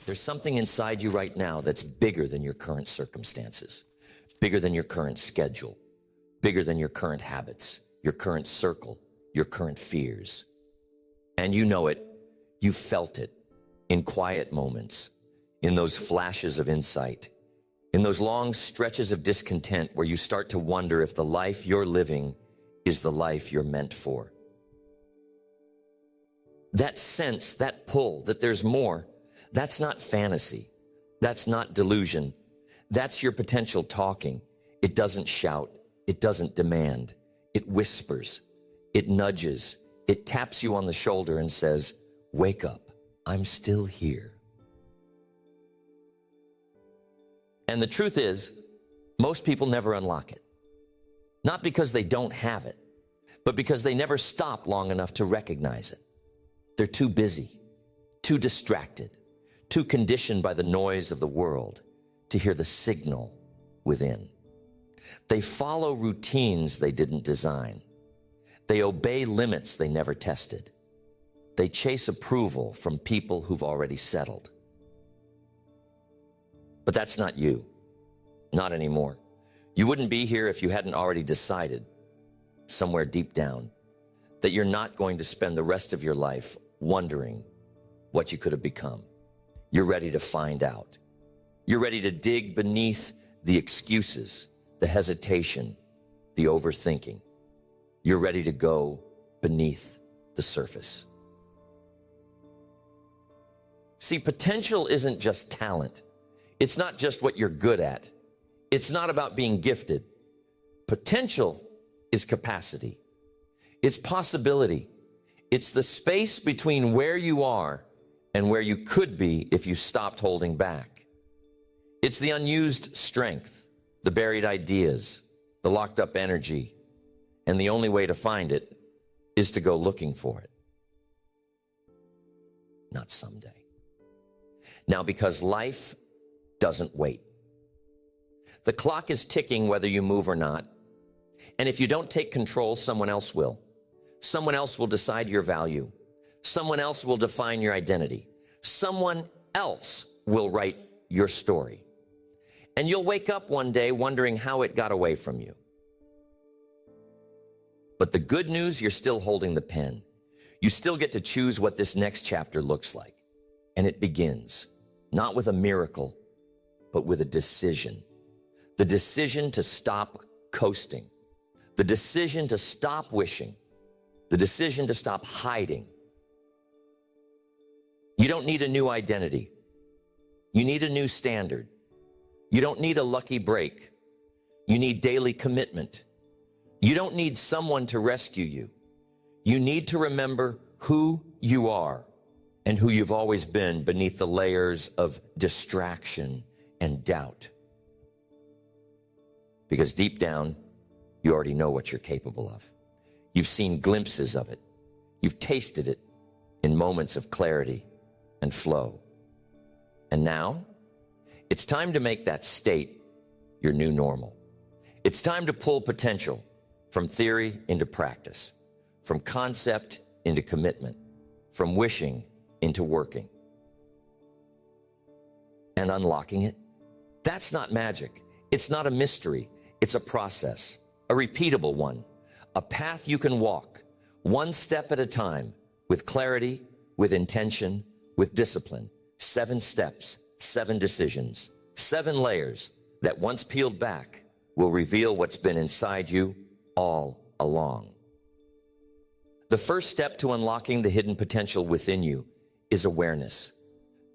There's something inside you right now that's bigger than your current circumstances, bigger than your current schedule, bigger than your current habits, your current circle, your current fears. And you know it, you felt it in quiet moments, in those flashes of insight, in those long stretches of discontent where you start to wonder if the life you're living is the life you're meant for. That sense, that pull, that there's more, that's not fantasy. That's not delusion. That's your potential talking. It doesn't shout. It doesn't demand. It whispers. It nudges. It taps you on the shoulder and says, wake up. I'm still here. And the truth is, most people never unlock it. Not because they don't have it, but because they never stop long enough to recognize it. They're too busy, too distracted, too conditioned by the noise of the world to hear the signal within. They follow routines they didn't design. They obey limits they never tested. They chase approval from people who've already settled. But that's not you. Not anymore. You wouldn't be here if you hadn't already decided, somewhere deep down, that you're not going to spend the rest of your life wondering what you could have become. You're ready to find out. You're ready to dig beneath the excuses, the hesitation, the overthinking. You're ready to go beneath the surface. See, potential isn't just talent. It's not just what you're good at. It's not about being gifted. Potential is capacity. It's possibility. It's the space between where you are and where you could be if you stopped holding back. It's the unused strength, the buried ideas, the locked up energy, and the only way to find it is to go looking for it. Not someday. Now, because life doesn't wait. The clock is ticking whether you move or not. And if you don't take control, someone else will. Someone else will decide your value. Someone else will define your identity. Someone else will write your story. And you'll wake up one day wondering how it got away from you. But the good news, you're still holding the pen. You still get to choose what this next chapter looks like. And it begins, not with a miracle, but with a decision. The decision to stop coasting. The decision to stop wishing. The decision to stop hiding. You don't need a new identity. You need a new standard. You don't need a lucky break. You need daily commitment. You don't need someone to rescue you. You need to remember who you are and who you've always been beneath the layers of distraction and doubt. Because deep down, you already know what you're capable of. You've seen glimpses of it. You've tasted it in moments of clarity and flow. And now, it's time to make that state your new normal. It's time to pull potential from theory into practice, from concept into commitment, from wishing into working. And unlocking it, that's not magic. It's not a mystery. It's a process, a repeatable one, a path you can walk, one step at a time, with clarity, with intention, with discipline. 7 steps, 7 decisions, 7 layers that once peeled back will reveal what's been inside you all along. The first step to unlocking the hidden potential within you is awareness.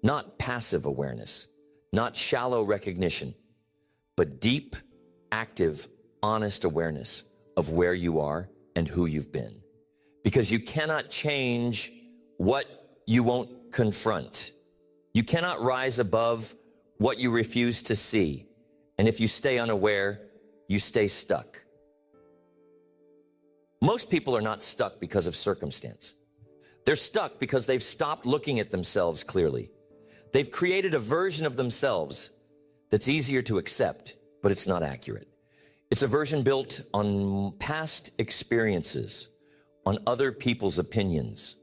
Not passive awareness, not shallow recognition, but deep, active, honest awareness of where you are and who you've been. Because you cannot change what you won't confront. You cannot rise above what you refuse to see. And if you stay unaware, you stay stuck. Most people are not stuck because of circumstance. They're stuck because they've stopped looking at themselves clearly. They've created a version of themselves that's easier to accept, but it's not accurate. It's a version built on past experiences, on other people's opinions,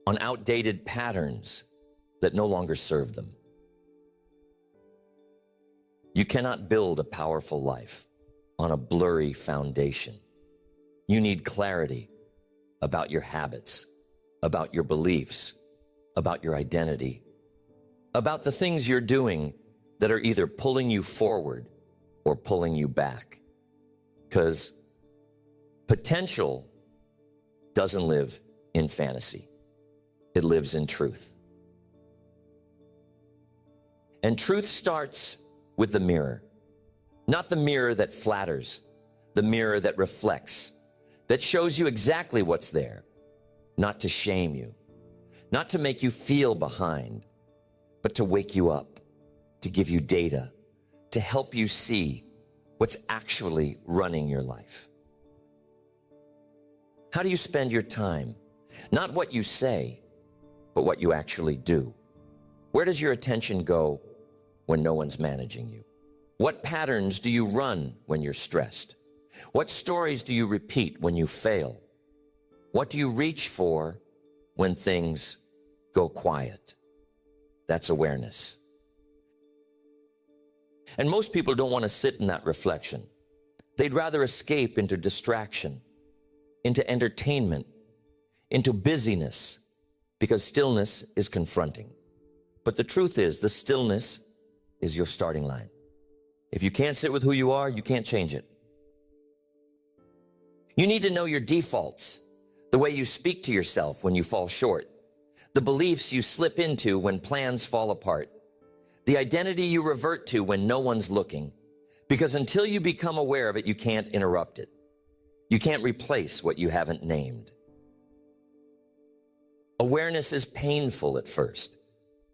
on outdated patterns that no longer serve them. You cannot build a powerful life on a blurry foundation. You need clarity about your habits, about your beliefs, about your identity, about the things you're doing that are either pulling you forward or pulling you back. Because potential doesn't live in fantasy. It lives in truth. And truth starts with the mirror. Not the mirror that flatters, the mirror that reflects, that shows you exactly what's there, not to shame you, not to make you feel behind, but to wake you up, to give you data, to help you see what's actually running your life. How do you spend your time? Not what you say, but what you actually do. Where does your attention go when no one's managing you? What patterns do you run when you're stressed? What stories do you repeat when you fail? What do you reach for when things go quiet? That's awareness. And most people don't want to sit in that reflection. They'd rather escape into distraction, into entertainment, into busyness, because stillness is confronting. But the truth is, the stillness is your starting line. If you can't sit with who you are, you can't change it. You need to know your defaults, the way you speak to yourself when you fall short, the beliefs you slip into when plans fall apart, the identity you revert to when no one's looking, because until you become aware of it, you can't interrupt it. You can't replace what you haven't named. Awareness is painful at first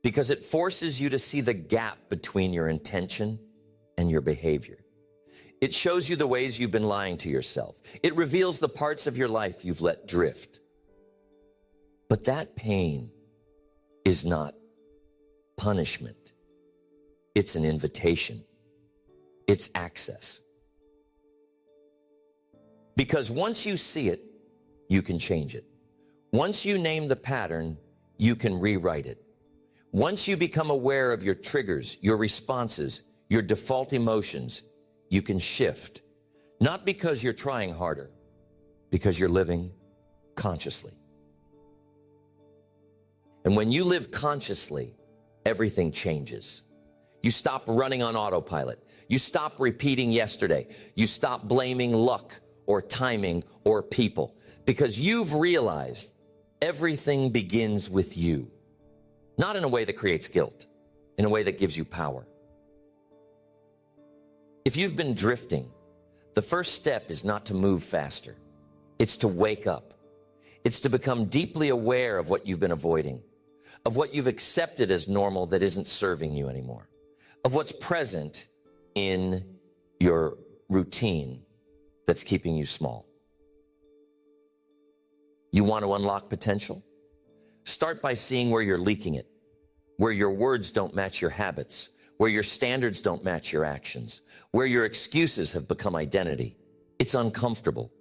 because it forces you to see the gap between your intention and your behavior. It shows you the ways you've been lying to yourself. It reveals the parts of your life you've let drift. But that pain is not punishment. It's an invitation. It's access. Because once you see it, you can change it. Once you name the pattern, you can rewrite it. Once you become aware of your triggers, your responses, your default emotions, you can shift. Not because you're trying harder, because you're living consciously. And when you live consciously, everything changes. You stop running on autopilot. You stop repeating yesterday. You stop blaming luck or timing or people, because you've realized everything begins with you. Not in a way that creates guilt, in a way that gives you power. If you've been drifting, the first step is not to move faster. It's to wake up. It's to become deeply aware of what you've been avoiding, of what you've accepted as normal that isn't serving you anymore, of what's present in your routine that's keeping you small. You want to unlock potential? Start by seeing where you're leaking it, where your words don't match your habits, where your standards don't match your actions, where your excuses have become identity. It's uncomfortable,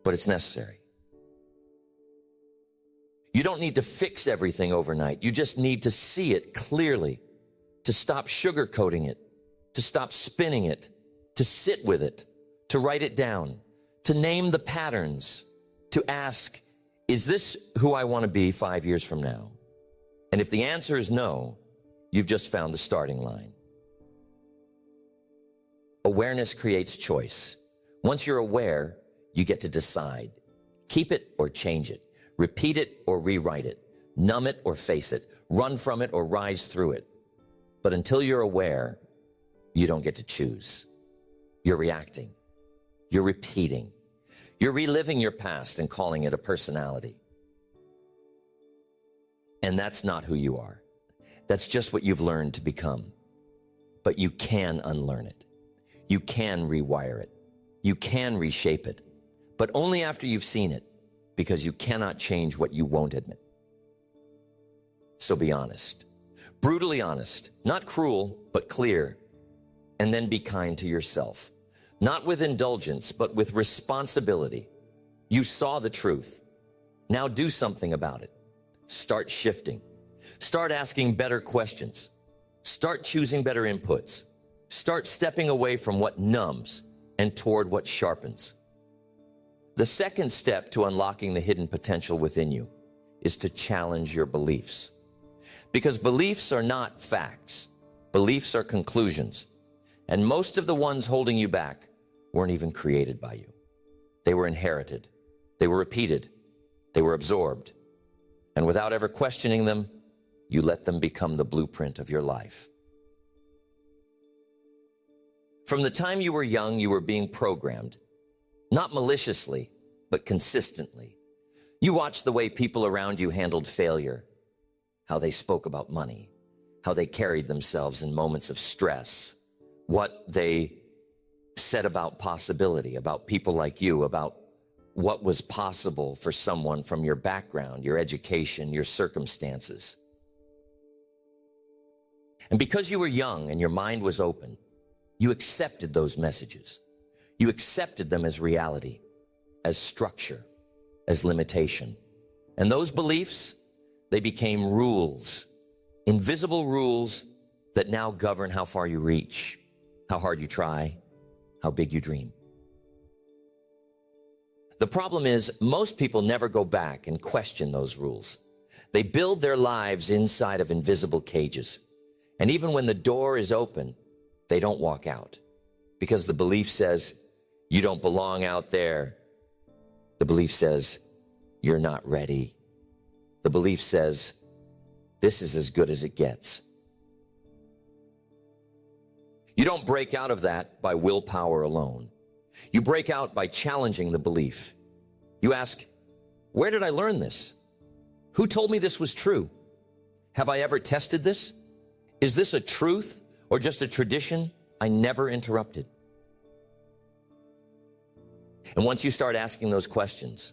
but it's necessary. You don't need to fix everything overnight. You just need to see it clearly, to stop sugarcoating it, to stop spinning it, to sit with it, to write it down, to name the patterns, to ask, is this who I want to be 5 years from now? And if the answer is no, you've just found the starting line. Awareness creates choice. Once you're aware, you get to decide. Keep it or change it. Repeat it or rewrite it. Numb it or face it. Run from it or rise through it. But until you're aware, you don't get to choose. You're reacting. You're repeating. You're reliving your past and calling it a personality. And that's not who you are. That's just what you've learned to become. But you can unlearn it. You can rewire it. You can reshape it. But only after you've seen it, because you cannot change what you won't admit. So be honest. Brutally honest. Not cruel, but clear. And then be kind to yourself. Not with indulgence, but with responsibility. You saw the truth. Now do something about it. Start shifting. Start asking better questions. Start choosing better inputs. Start stepping away from what numbs and toward what sharpens. The second step to unlocking the hidden potential within you is to challenge your beliefs. Because beliefs are not facts. Beliefs are conclusions. And most of the ones holding you back weren't even created by you. They were inherited. They were repeated. They were absorbed. And without ever questioning them, you let them become the blueprint of your life. From the time you were young, you were being programmed, not maliciously, but consistently. You watched the way people around you handled failure, how they spoke about money, how they carried themselves in moments of stress, what they said about possibility, about people like you, about what was possible for someone from your background, your education, your circumstances. And because you were young and your mind was open, you accepted those messages. You accepted them as reality, as structure, as limitation. And those beliefs, they became rules, invisible rules that now govern how far you reach, how hard you try, how big you dream. The problem is, most people never go back and question those rules. They build their lives inside of invisible cages. And even when the door is open, they don't walk out because the belief says, you don't belong out there. The belief says, you're not ready. The belief says, this is as good as it gets. You don't break out of that by willpower alone. You break out by challenging the belief. You ask, where did I learn this? Who told me this was true? Have I ever tested this? Is this a truth or just a tradition I never interrupted? And once you start asking those questions,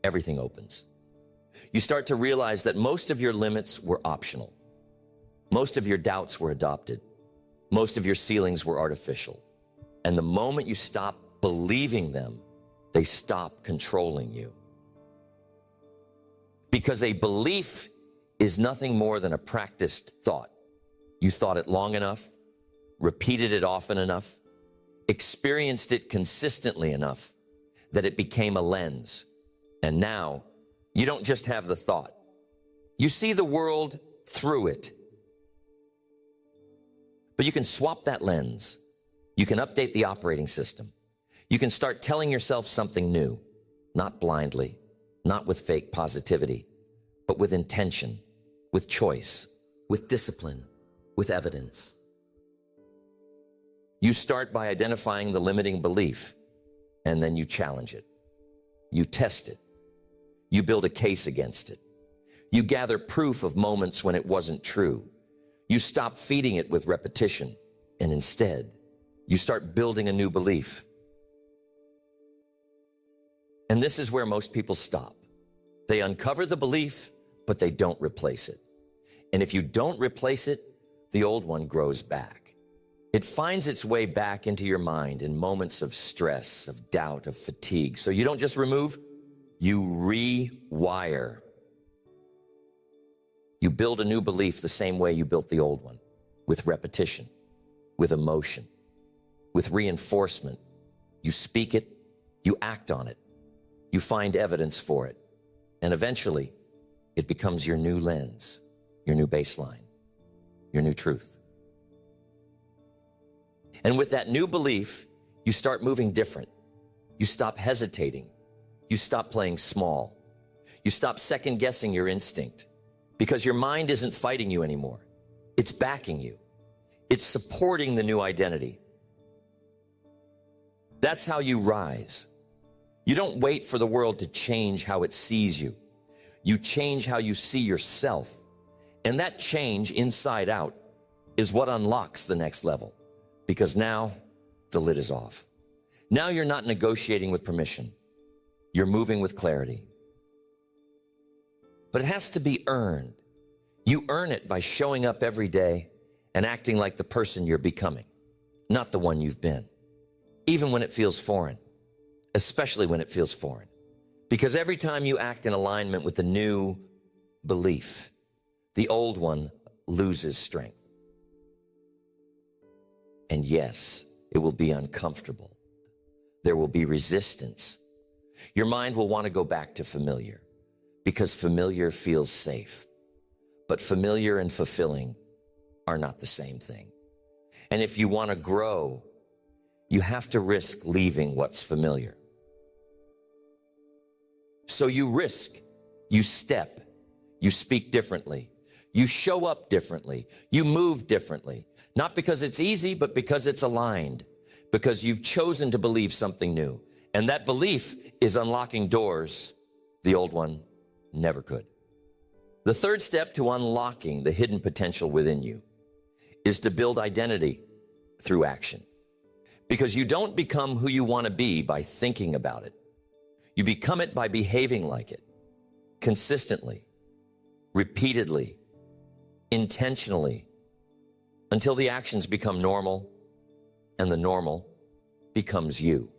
everything opens. You start to realize that most of your limits were optional. Most of your doubts were adopted. Most of your ceilings were artificial. And the moment you stop believing them, they stop controlling you. Because a belief is nothing more than a practiced thought. You thought it long enough, repeated it often enough, experienced it consistently enough that it became a lens. And now you don't just have the thought. You see the world through it. But you can swap that lens. You can update the operating system. You can start telling yourself something new, not blindly, not with fake positivity, but with intention, with choice, with discipline, with evidence. You start by identifying the limiting belief, and then you challenge it. You test it. You build a case against it. You gather proof of moments when it wasn't true. You stop feeding it with repetition, and instead, you start building a new belief. And this is where most people stop. They uncover the belief, but they don't replace it. And if you don't replace it, the old one grows back. It finds its way back into your mind in moments of stress, of doubt, of fatigue. So you don't just remove, you rewire. You build a new belief the same way you built the old one, with repetition, with emotion, with reinforcement. You speak it, you act on it, you find evidence for it, and eventually it becomes your new lens, your new baseline, your new truth. And with that new belief, you start moving different. You stop hesitating. You stop playing small. You stop second-guessing your instinct because your mind isn't fighting you anymore. It's backing you. It's supporting the new identity. That's how you rise. You don't wait for the world to change how it sees you. You change how you see yourself. And that change inside out is what unlocks the next level. Because now the lid is off. Now you're not negotiating with permission. You're moving with clarity. But it has to be earned. You earn it by showing up every day and acting like the person you're becoming, not the one you've been. Even when it feels foreign, especially when it feels foreign. Because every time you act in alignment with the new belief, the old one loses strength. And yes, it will be uncomfortable. There will be resistance. Your mind will want to go back to familiar because familiar feels safe. But familiar and fulfilling are not the same thing. And if you want to grow, you have to risk leaving what's familiar. So you risk, you step, you speak differently, you show up differently, you move differently. Not because it's easy, but because it's aligned, because you've chosen to believe something new. And that belief is unlocking doors the old one never could. The third step to unlocking the hidden potential within you is to build identity through action. Because you don't become who you want to be by thinking about it. You become it by behaving like it, consistently, repeatedly, intentionally, until the actions become normal and the normal becomes you.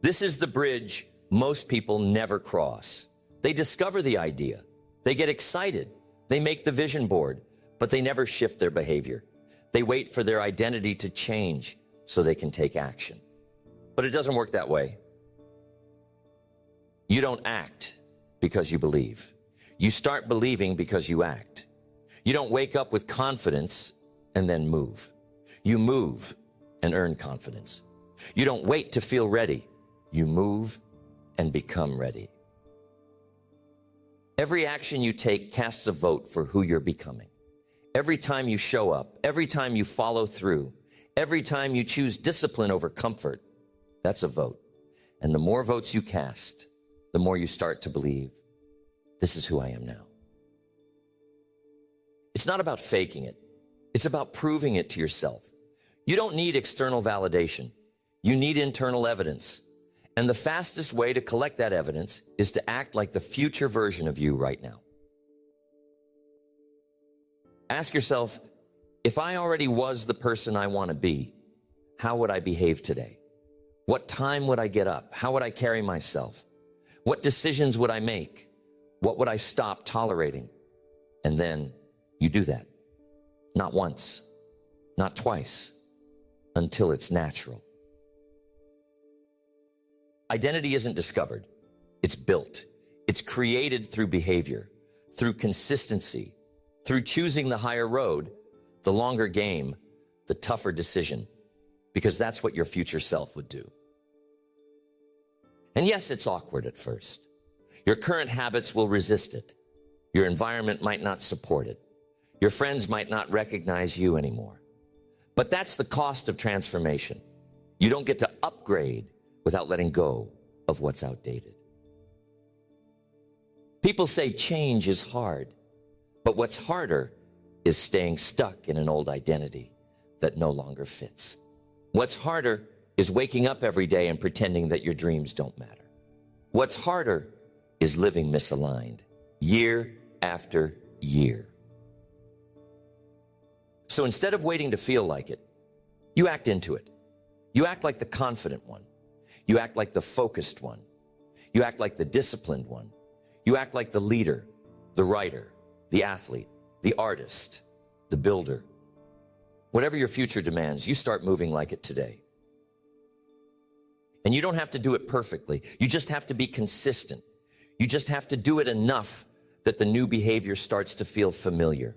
This is the bridge most people never cross. They discover the idea, they get excited, they make the vision board, but they never shift their behavior. They wait for their identity to change so they can take action. But it doesn't work that way. You don't act because you believe. You start believing because you act. You don't wake up with confidence and then move. You move and earn confidence. You don't wait to feel ready. You move and become ready. Every action you take casts a vote for who you're becoming. Every time you show up, every time you follow through, every time you choose discipline over comfort, that's a vote. And the more votes you cast, the more you start to believe, this is who I am now. It's not about faking it. It's about proving it to yourself. You don't need external validation. You need internal evidence. And the fastest way to collect that evidence is to act like the future version of you right now. Ask yourself, if I already was the person I want to be, how would I behave today? What time would I get up? How would I carry myself? What decisions would I make? What would I stop tolerating? And then you do that. Not once, not twice, until it's natural. Identity isn't discovered. It's built. It's created through behavior, through consistency, through choosing the higher road, the longer game, the tougher decision, because that's what your future self would do. And yes, it's awkward at first. Your current habits will resist it. Your environment might not support it. Your friends might not recognize you anymore. But that's the cost of transformation. You don't get to upgrade without letting go of what's outdated. People say change is hard, but what's harder is staying stuck in an old identity that no longer fits. What's harder is waking up every day and pretending that your dreams don't matter. What's harder is living misaligned, year after year. So instead of waiting to feel like it, you act into it. You act like the confident one. You act like the focused one. You act like the disciplined one. You act like the leader, the writer, the athlete, the artist, the builder. Whatever your future demands, you start moving like it today. And you don't have to do it perfectly. You just have to be consistent. You just have to do it enough that the new behavior starts to feel familiar,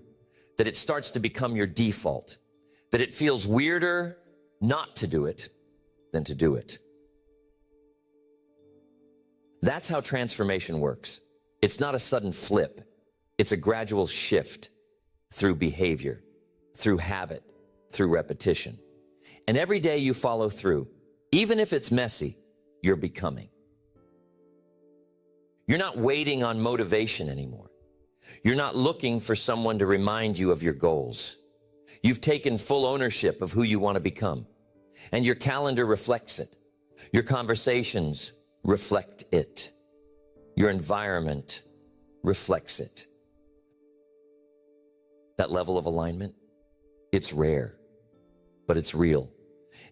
that it starts to become your default, that it feels weirder not to do it than to do it. That's how transformation works. It's not a sudden flip. It's a gradual shift through behavior, through habit, through repetition. And every day you follow through, even if it's messy, you're becoming. You're not waiting on motivation anymore. You're not looking for someone to remind you of your goals. You've taken full ownership of who you want to become, and your calendar reflects it. Your conversations reflect it. Your environment reflects it. That level of alignment, it's rare, but it's real.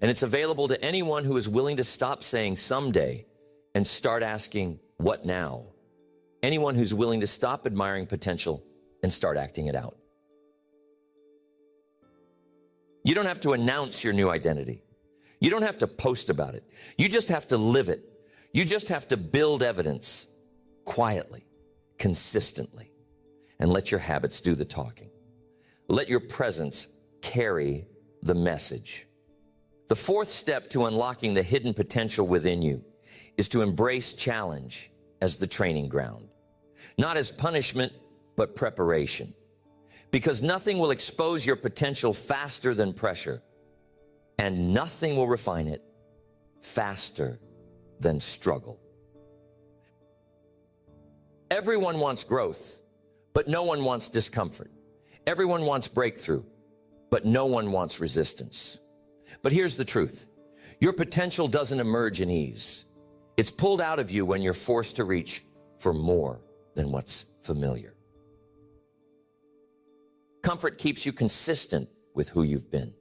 And it's available to anyone who is willing to stop saying someday and start asking, what now? Anyone who's willing to stop admiring potential and start acting it out. You don't have to announce your new identity. You don't have to post about it. You just have to live it. You just have to build evidence quietly, consistently, and let your habits do the talking. Let your presence carry the message. The fourth step to unlocking the hidden potential within you is to embrace challenge as the training ground. Not as punishment, but preparation. Because nothing will expose your potential faster than pressure, and nothing will refine it faster than struggle. Everyone wants growth, but no one wants discomfort. Everyone wants breakthrough, but no one wants resistance. But here's the truth. Your potential doesn't emerge in ease. It's pulled out of you when you're forced to reach for more than what's familiar. Comfort keeps you consistent with who you've been.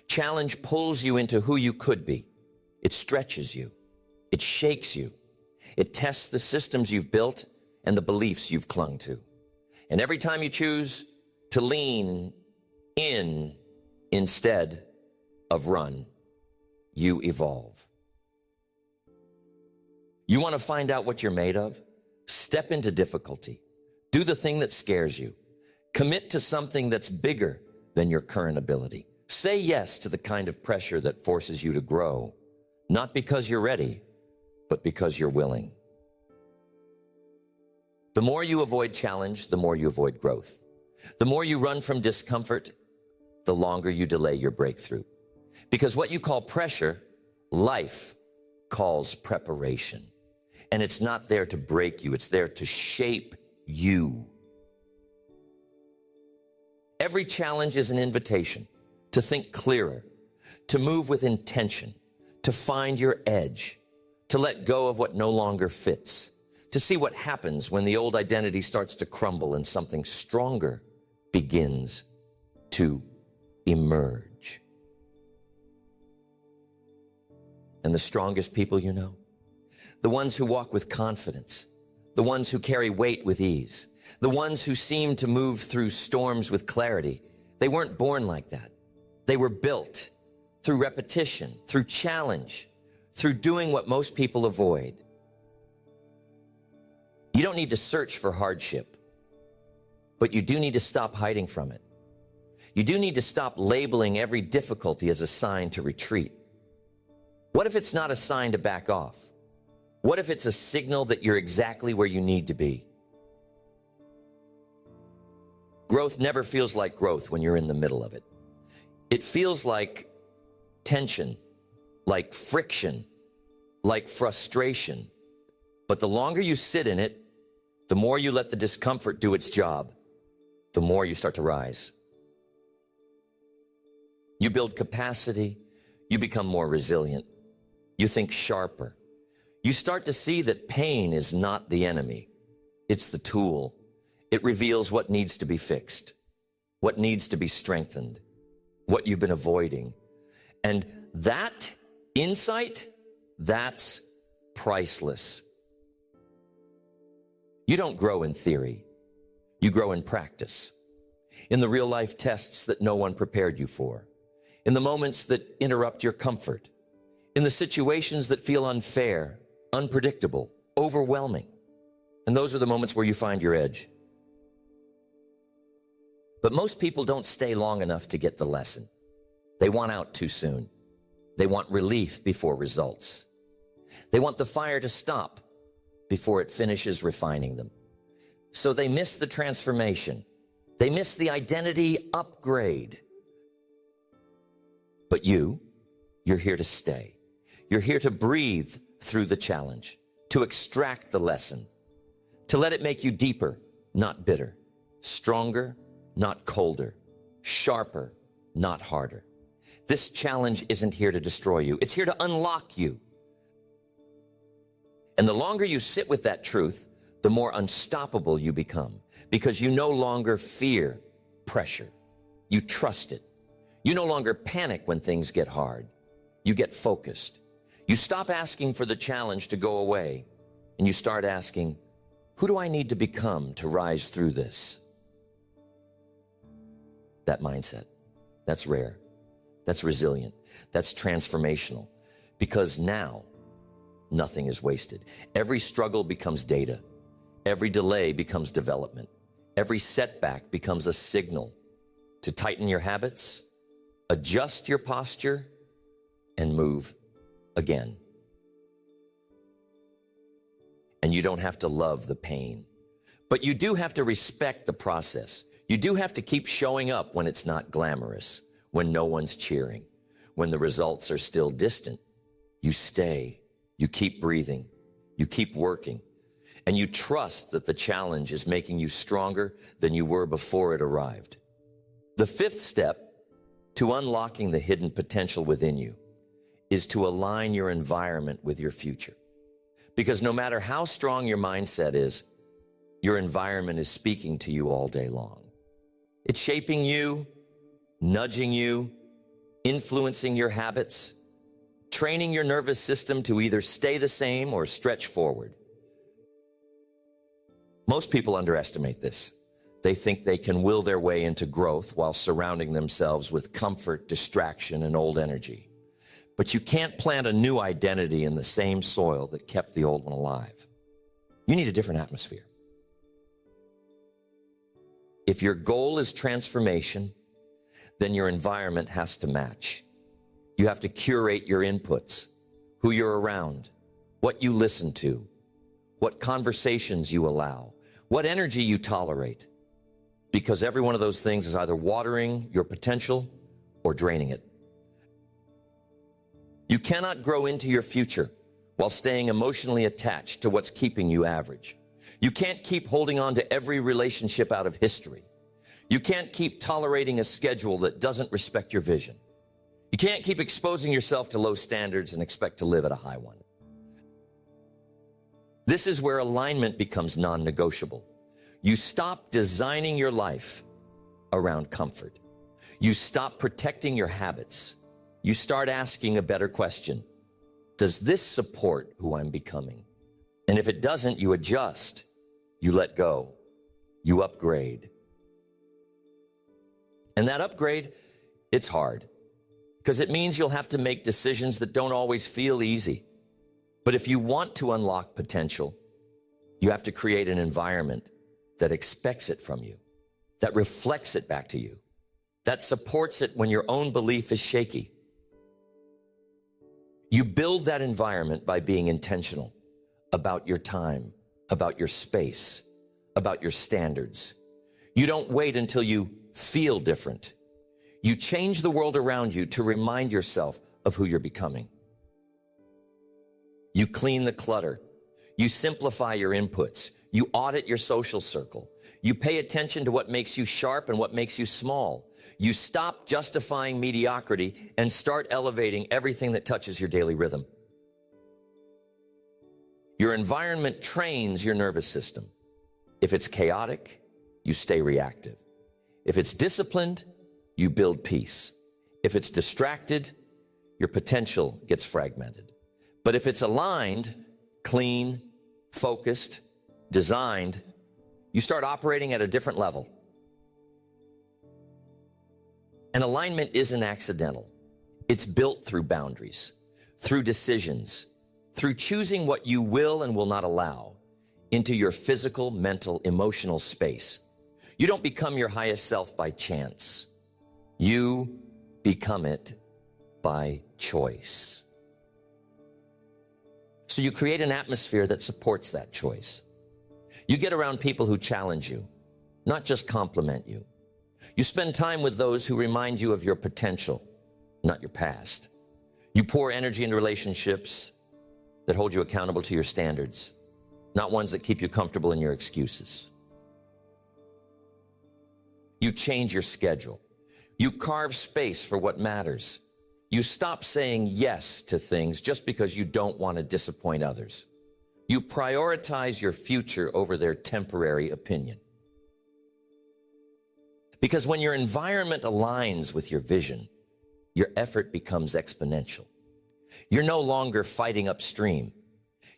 Challenge pulls you into who you could be. It stretches you. It shakes you. It tests the systems you've built and the beliefs you've clung to. And every time you choose to lean in instead of run, you evolve. You want to find out what you're made of? Step into difficulty. Do the thing that scares you. Commit to something that's bigger than your current ability. Say yes to the kind of pressure that forces you to grow, not because you're ready, but because you're willing. The more you avoid challenge, the more you avoid growth. The more you run from discomfort, the longer you delay your breakthrough. Because what you call pressure, life calls preparation. And it's not there to break you, it's there to shape you. Every challenge is an invitation to think clearer, to move with intention, to find your edge, to let go of what no longer fits, to see what happens when the old identity starts to crumble and something stronger begins to emerge. And the strongest people you know, the ones who walk with confidence, the ones who carry weight with ease, the ones who seem to move through storms with clarity, they weren't born like that. They were built through repetition, through challenge, through doing what most people avoid. You don't need to search for hardship, but you do need to stop hiding from it. You do need to stop labeling every difficulty as a sign to retreat. What if it's not a sign to back off? What if it's a signal that you're exactly where you need to be? Growth never feels like growth when you're in the middle of it. It feels like tension, like friction, like frustration. But the longer you sit in it, the more you let the discomfort do its job, the more you start to rise. You build capacity, you become more resilient, you think sharper. You start to see that pain is not the enemy, it's the tool. It reveals what needs to be fixed, what needs to be strengthened, what you've been avoiding. And that insight, that's priceless. You don't grow in theory. You grow in practice, in the real life tests that no one prepared you for, in the moments that interrupt your comfort, in the situations that feel unfair, unpredictable, overwhelming. And those are the moments where you find your edge. But most people don't stay long enough to get the lesson. They want out too soon. They want relief before results. They want the fire to stop before it finishes refining them. So they miss the transformation. They miss the identity upgrade. But you're here to stay. You're here to breathe through the challenge, to extract the lesson, to let it make you deeper, not bitter, stronger, not colder, sharper, not harder. This challenge isn't here to destroy you. It's here to unlock you. And the longer you sit with that truth, the more unstoppable you become, because you no longer fear pressure. You trust it. You no longer panic when things get hard. You get focused. You stop asking for the challenge to go away, and you start asking, who do I need to become to rise through this? That mindset, that's rare. That's resilient. That's transformational. Because now, nothing is wasted. Every struggle becomes data. Every delay becomes development. Every setback becomes a signal to tighten your habits, adjust your posture, and move again. And you don't have to love the pain, but you do have to respect the process. You do have to keep showing up when it's not glamorous, when no one's cheering, when the results are still distant. You stay, you keep breathing, you keep working, and you trust that the challenge is making you stronger than you were before it arrived. The fifth step to unlocking the hidden potential within you is to align your environment with your future. Because no matter how strong your mindset is, your environment is speaking to you all day long. It's shaping you, nudging you, influencing your habits, training your nervous system to either stay the same or stretch forward. Most people underestimate this. They think they can will their way into growth while surrounding themselves with comfort, distraction, and old energy. But you can't plant a new identity in the same soil that kept the old one alive. You need a different atmosphere. If your goal is transformation, then your environment has to match. You have to curate your inputs, who you're around, what you listen to, what conversations you allow, what energy you tolerate, because every one of those things is either watering your potential or draining it. You cannot grow into your future while staying emotionally attached to what's keeping you average. You can't keep holding on to every relationship out of history. You can't keep tolerating a schedule that doesn't respect your vision. You can't keep exposing yourself to low standards and expect to live at a high one. This is where alignment becomes non-negotiable. You stop designing your life around comfort. You stop protecting your habits. You start asking a better question. Does this support who I'm becoming? And if it doesn't, you adjust. You let go. You upgrade. And that upgrade, it's hard, because it means you'll have to make decisions that don't always feel easy. But if you want to unlock potential, you have to create an environment that expects it from you, that reflects it back to you, that supports it when your own belief is shaky. You build that environment by being intentional about your time, about your space, about your standards. You don't wait until you feel different. You change the world around you to remind yourself of who you're becoming. You clean the clutter. You simplify your inputs. You audit your social circle. You pay attention to what makes you sharp and what makes you small. You stop justifying mediocrity and start elevating everything that touches your daily rhythm. Your environment trains your nervous system. If it's chaotic, you stay reactive. If it's disciplined, you build peace. If it's distracted, your potential gets fragmented. But if it's aligned, clean, focused, designed, you start operating at a different level. And alignment isn't accidental. It's built through boundaries, through decisions, through choosing what you will and will not allow into your physical, mental, emotional space. You don't become your highest self by chance. You become it by choice. So you create an atmosphere that supports that choice. You get around people who challenge you, not just compliment you. You spend time with those who remind you of your potential, not your past. You pour energy into relationships that hold you accountable to your standards, not ones that keep you comfortable in your excuses. You change your schedule. You carve space for what matters. You stop saying yes to things just because you don't want to disappoint others. You prioritize your future over their temporary opinion. Because when your environment aligns with your vision, your effort becomes exponential. You're no longer fighting upstream.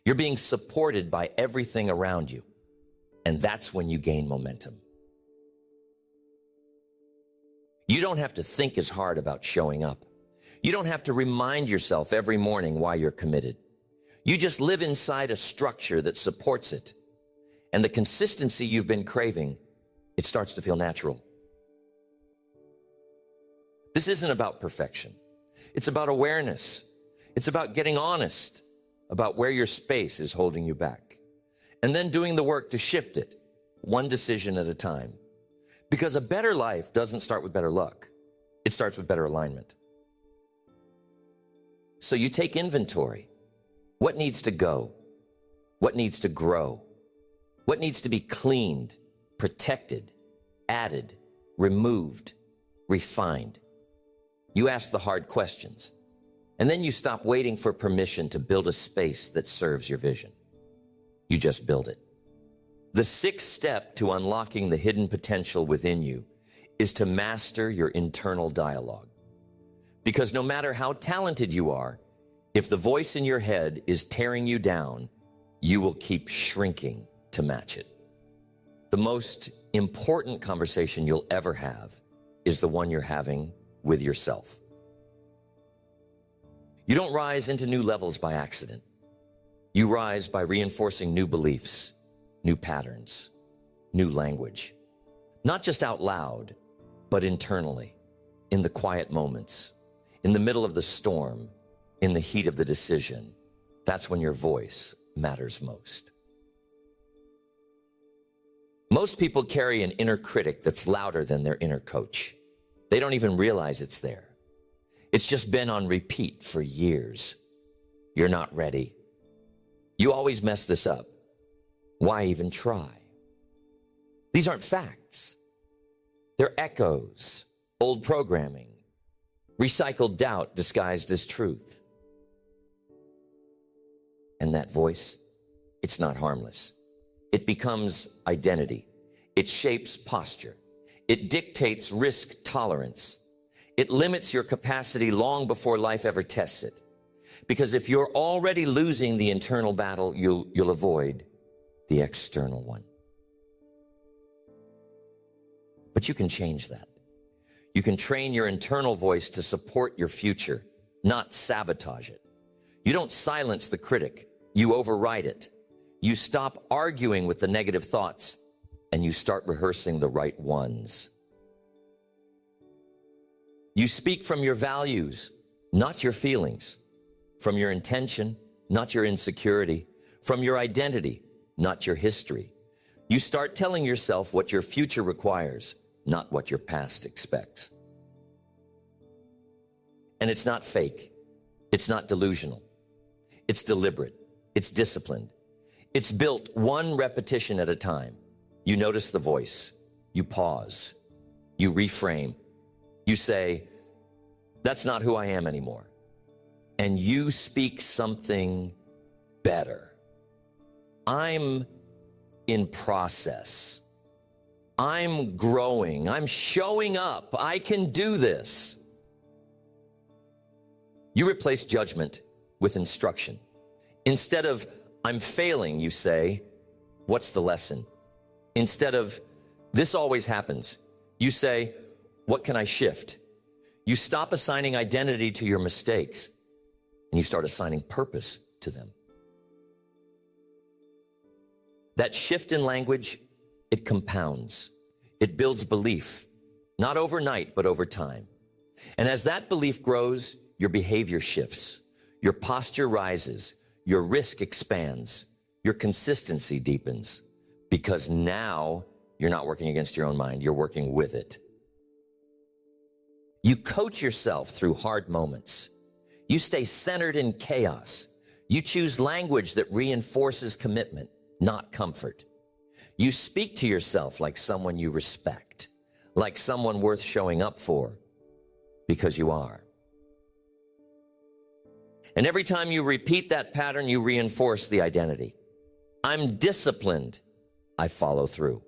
You're being supported by everything around you. And that's when you gain momentum. You don't have to think as hard about showing up. You don't have to remind yourself every morning why you're committed. You just live inside a structure that supports it. And the consistency you've been craving, it starts to feel natural. This isn't about perfection. It's about awareness. It's about getting honest about where your space is holding you back. And then doing the work to shift it, one decision at a time. Because a better life doesn't start with better luck. It starts with better alignment. So you take inventory. What needs to go? What needs to grow? What needs to be cleaned, protected, added, removed, refined? You ask the hard questions, and then you stop waiting for permission to build a space that serves your vision. You just build it. The sixth step to unlocking the hidden potential within you is to master your internal dialogue. Because no matter how talented you are, if the voice in your head is tearing you down, you will keep shrinking to match it. The most important conversation you'll ever have is the one you're having with yourself. You don't rise into new levels by accident. You rise by reinforcing new beliefs, new patterns, new language. Not just out loud, but internally, in the quiet moments, in the middle of the storm, in the heat of the decision. That's when your voice matters most. Most people carry an inner critic that's louder than their inner coach. They don't even realize it's there. It's just been on repeat for years. You're not ready. You always mess this up. Why even try? These aren't facts. They're echoes, old programming, recycled doubt disguised as truth. And that voice, it's not harmless. It becomes identity. It shapes posture. It dictates risk tolerance. It limits your capacity long before life ever tests it. Because if you're already losing the internal battle, you'll avoid the external one. But you can change that. You can train your internal voice to support your future, not sabotage it. You don't silence the critic. You override it. You stop arguing with the negative thoughts, and you start rehearsing the right ones. You speak from your values, not your feelings. From your intention, not your insecurity. From your identity, not your history. You start telling yourself what your future requires, not what your past expects. And it's not fake. It's not delusional. It's deliberate. It's disciplined. It's built one repetition at a time. You notice the voice. You pause. You reframe. You say, that's not who I am anymore. And you speak something better. I'm in process. I'm growing. I'm showing up. I can do this. You replace judgment with instruction. Instead of, I'm failing, you say, what's the lesson? Instead of, this always happens, you say, what can I shift? You stop assigning identity to your mistakes, and you start assigning purpose to them. That shift in language, it compounds. It builds belief, not overnight, but over time. And as that belief grows, your behavior shifts, your posture rises, your risk expands, your consistency deepens, because now you're not working against your own mind, you're working with it. You coach yourself through hard moments. You stay centered in chaos. You choose language that reinforces commitment, not comfort. You speak to yourself like someone you respect, like someone worth showing up for, because you are. And every time you repeat that pattern, you reinforce the identity. I'm disciplined. I follow through.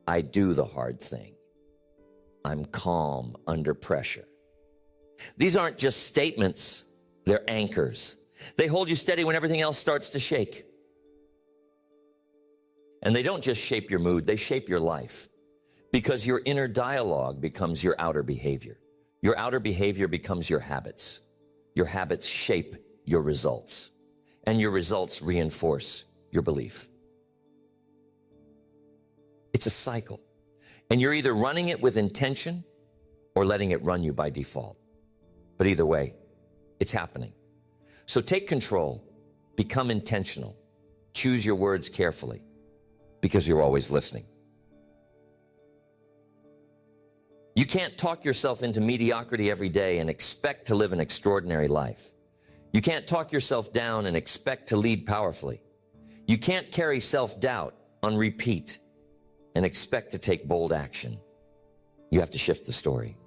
I do the hard thing. I'm calm under pressure. These aren't just statements, they're anchors. They hold you steady when everything else starts to shake. And they don't just shape your mood, they shape your life. Because your inner dialogue becomes your outer behavior. Your outer behavior becomes your habits. Your habits shape your results, and your results reinforce your belief. It's a cycle, and you're either running it with intention or letting it run you by default. But either way, it's happening. So take control, become intentional, choose your words carefully, because you're always listening. You can't talk yourself into mediocrity every day and expect to live an extraordinary life. You can't talk yourself down and expect to lead powerfully. You can't carry self-doubt on repeat and expect to take bold action. You have to shift the story.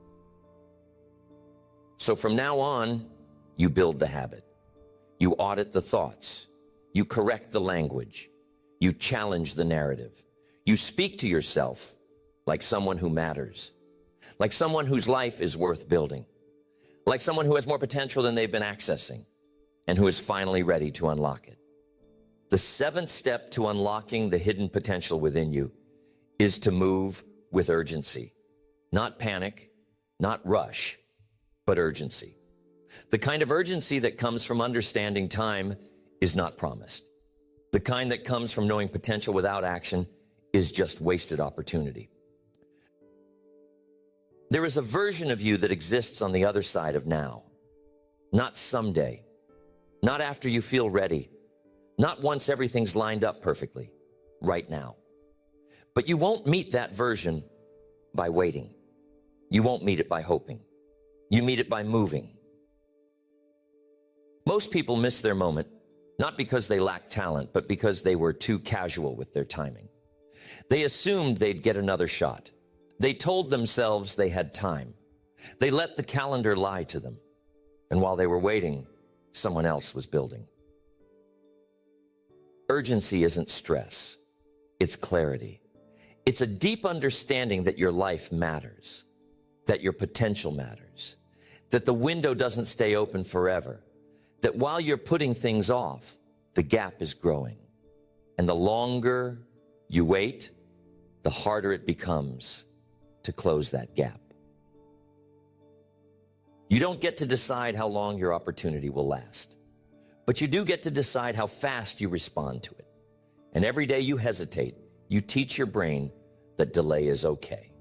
So from now on, you build the habit. You audit the thoughts. You correct the language. You challenge the narrative. You speak to yourself like someone who matters, like someone whose life is worth building, like someone who has more potential than they've been accessing and who is finally ready to unlock it. The seventh step to unlocking the hidden potential within you is to move with urgency. Not panic, not rush, but urgency. The kind of urgency that comes from understanding time is not promised. The kind that comes from knowing potential without action is just wasted opportunity. There is a version of you that exists on the other side of now. Not someday. Not after you feel ready. Not once everything's lined up perfectly. Right now. But you won't meet that version by waiting. You won't meet it by hoping. You meet it by moving. Most people miss their moment, not because they lack talent, but because they were too casual with their timing. They assumed they'd get another shot. They told themselves they had time. They let the calendar lie to them. And while they were waiting, someone else was building. Urgency isn't stress. It's clarity. It's a deep understanding that your life matters, that your potential matters, that the window doesn't stay open forever, that while you're putting things off, the gap is growing. And the longer you wait, the harder it becomes to close that gap. You don't get to decide how long your opportunity will last, but you do get to decide how fast you respond to it. And every day you hesitate, you teach your brain that delay is okay,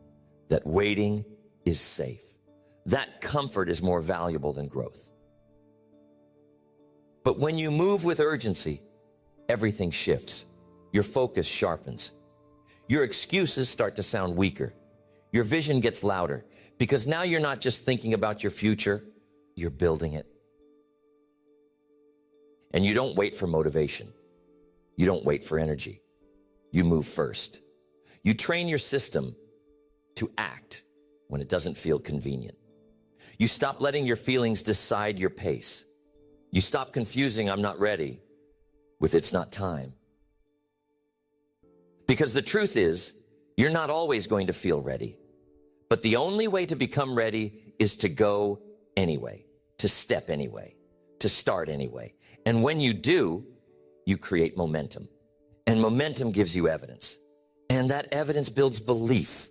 that waiting is safe, that comfort is more valuable than growth. But when you move with urgency, everything shifts. Your focus sharpens. Your excuses start to sound weaker. Your vision gets louder because now you're not just thinking about your future, you're building it. And you don't wait for motivation. You don't wait for energy. You move first. You train your system to act when it doesn't feel convenient. You stop letting your feelings decide your pace. You stop confusing "I'm not ready" with "it's not time." Because the truth is, you're not always going to feel ready. But the only way to become ready is to go anyway, to step anyway, to start anyway. And when you do, you create momentum. And momentum gives you evidence. And that evidence builds belief.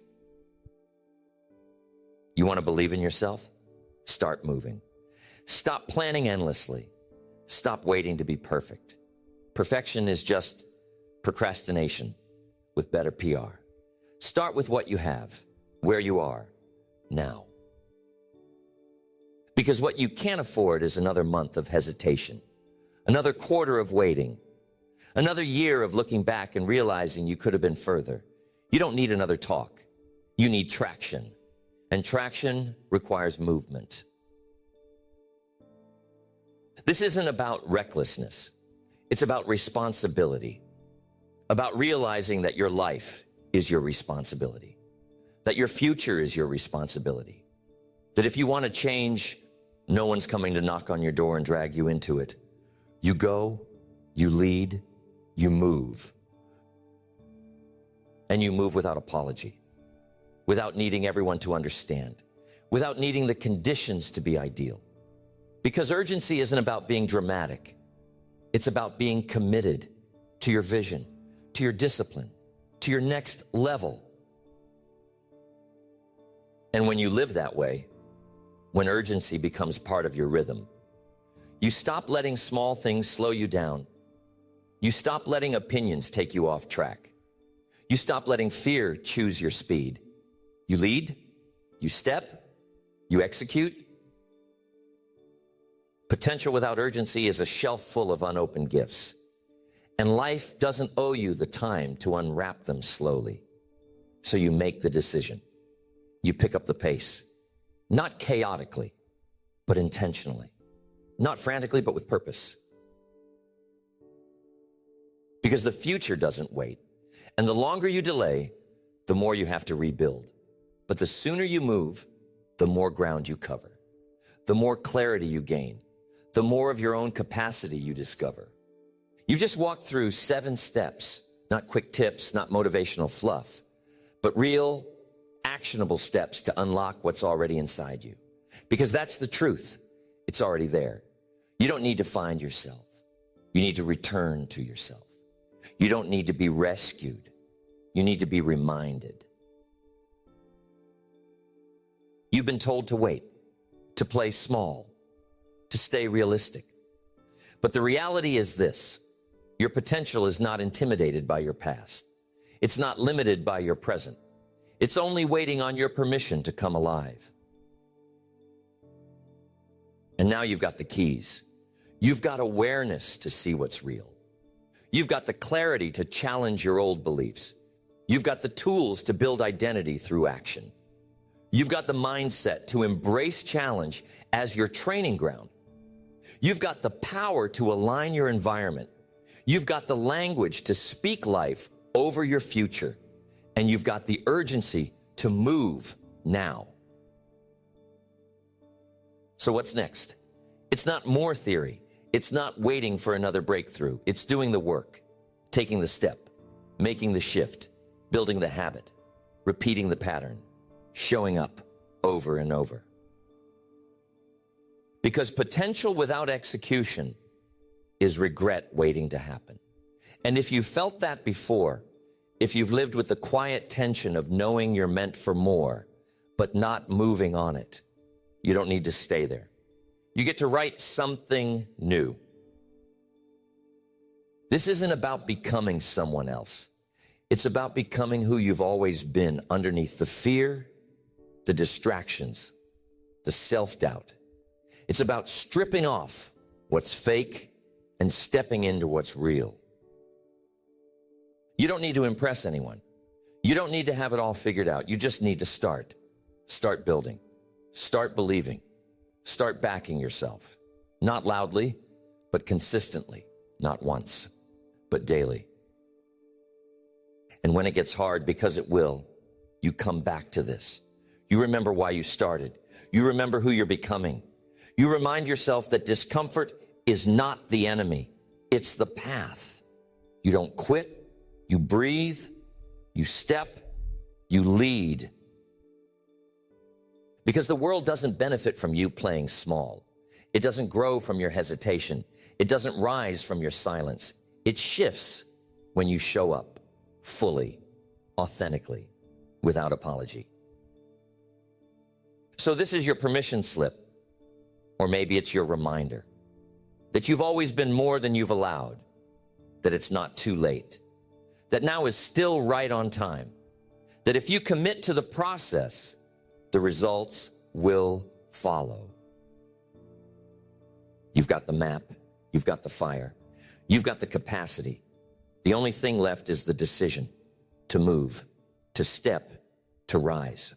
You want to believe in yourself? Start moving. Stop planning endlessly. Stop waiting to be perfect. Perfection is just procrastination with better PR. Start with what you have, where you are, now. Because what you can't afford is another month of hesitation, another quarter of waiting, another year of looking back and realizing you could have been further. You don't need another talk. You need traction. And traction requires movement. This isn't about recklessness. It's about responsibility, about realizing that your life is your responsibility, that your future is your responsibility, that if you want to change, no one's coming to knock on your door and drag you into it. You go, you lead, you move. And you move without apology, without needing everyone to understand, without needing the conditions to be ideal. Because urgency isn't about being dramatic. It's about being committed to your vision, to your discipline, to your next level. And when you live that way, when urgency becomes part of your rhythm. You stop letting small things slow you down. You stop letting opinions take you off track. You stop letting fear choose your speed. You lead, you step, you execute. Potential without urgency is a shelf full of unopened gifts. And life doesn't owe you the time to unwrap them slowly. So you make the decision. You pick up the pace, not chaotically, but intentionally. Not frantically, but with purpose. Because the future doesn't wait. And the longer you delay, the more you have to rebuild. But the sooner you move, the more ground you cover. The more clarity you gain. The more of your own capacity you discover. You've just walked through 7 steps, not quick tips, not motivational fluff, but real, actionable steps to unlock what's already inside you. Because that's the truth. It's already there. You don't need to find yourself. You need to return to yourself. You don't need to be rescued. You need to be reminded. You've been told to wait, to play small, to stay realistic. But the reality is this: your potential is not intimidated by your past. It's not limited by your present. It's only waiting on your permission to come alive. And now you've got the keys. You've got awareness to see what's real. You've got the clarity to challenge your old beliefs. You've got the tools to build identity through action. You've got the mindset to embrace challenge as your training ground. You've got the power to align your environment. You've got the language to speak life over your future. And you've got the urgency to move now. So what's next? It's not more theory. It's not waiting for another breakthrough. It's doing the work, taking the step, making the shift, building the habit, repeating the pattern, showing up over and over. Because potential without execution is regret waiting to happen. And if you felt that before, if you've lived with the quiet tension of knowing you're meant for more, but not moving on it, you don't need to stay there. You get to write something new. This isn't about becoming someone else. It's about becoming who you've always been underneath the fear, the distractions, the self-doubt. It's about stripping off what's fake and stepping into what's real. You don't need to impress anyone. You don't need to have it all figured out. You just need to start. Start building. Start believing. Start backing yourself. Not loudly, but consistently. Not once, but daily. And when it gets hard, because it will, you come back to this. You remember why you started. You remember who you're becoming. You remind yourself that discomfort is not the enemy. It's the path. You don't quit. You breathe. You step. You lead. Because the world doesn't benefit from you playing small. It doesn't grow from your hesitation. It doesn't rise from your silence. It shifts when you show up fully, authentically, without apology. So this is your permission slip, or maybe it's your reminder that you've always been more than you've allowed, that it's not too late, that now is still right on time, that if you commit to the process, the results will follow. You've got the map. You've got the fire. You've got the capacity. The only thing left is the decision to move, to step, to rise.